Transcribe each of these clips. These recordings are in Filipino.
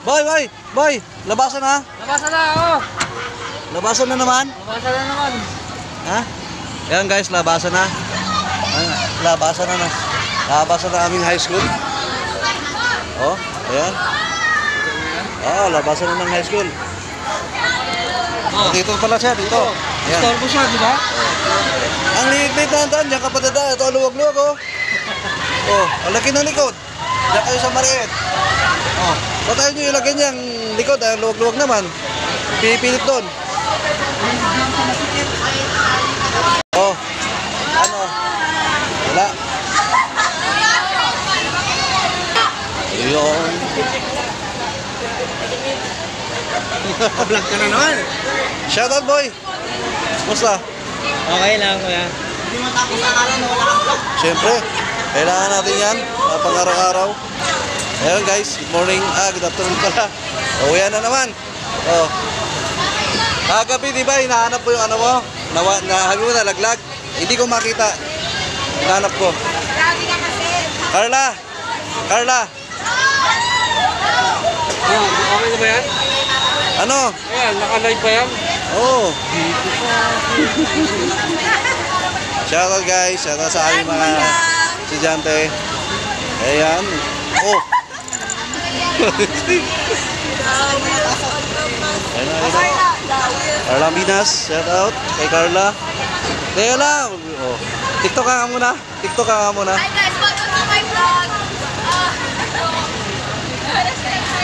Boy, labasan na. Labasan na, oh. Labasan na naman. Labasan na naman. Ha? Yan guys, labasan na. Labasan na. Labasan na aming high school. Oh, ayan. Oh, labasan na ng high school. Oh. Dito pala siya, dito. Ayan. Storbo siya, di ba? Ang liit-liit na antan, diyan ka pa dada. Ito, luwag-luwag, oh. Oh, ang laki ng likod. Diyan kayo sa maliit. Oh, patayin nyo ilagay niya ang likod. Ang luwag-luwag naman. Pipilit doon. Oh, ano? Wala. Ayun. Vlog ka na naman. Shoutout, boy. Musta? Okay lang, kuya. Siyempre, kailangan natin yan pang araw-araw. Ayun guys, good morning. Good afternoon pala. Uwian na naman. Oh. Kagabi, di ba, hinahanap ko yung ano mo? Habi mo na, laglag. Hindi ko makita. Hinahanap ko. Carla! Oh, okay na ba yan? Ano? Ayan, naka-live ba yan? Oh. Shoutout guys. Shoutout sa aming mga estudyante. Ayan. Oh. Ayan. Carla Minas. Shoutout kay Carla. Teka lang. Oh. TikTok ka muna. Hi guys, welcome to my vlog.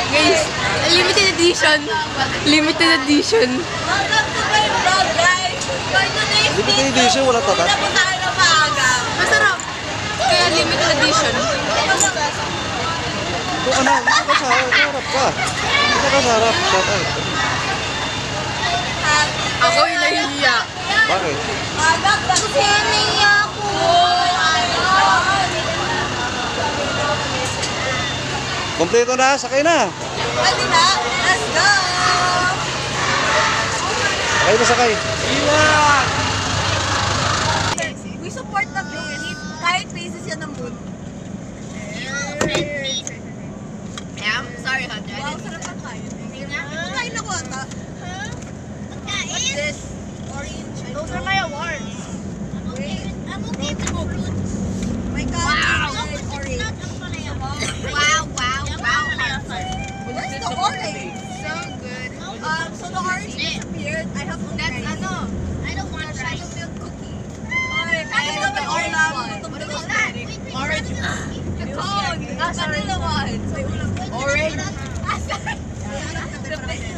Guys, limited edition. Welcome to my vlog, guys. For today's Limited edition, wala tatat. Wala po tayo na maaga. Masarap. Kaya limited edition. Ito ka na. Dito ka sa harap ka. Dito ka sa harap. Shoutout. Ako yung nahihiya. Bakit? Kasi nahihiya ako. Kompleto na. Sakay na. Pwede na. Let's go. Sakay na sakay. We support the base. Kahit faces yan ng mood. Yeah, sorry, Hunter. Wow, sarap ang kain. Kain ako ata. What's this? Orange. Those are my awards. I'm okay with fruits. My God. Wow. Orange. Wow. Where's the orange? So good. So the orange disappeared. I have to try. I don't want rice. Milk cookie. I don't know orange one. What is that? Orange. The cone. Vanilla one. Orange. The best.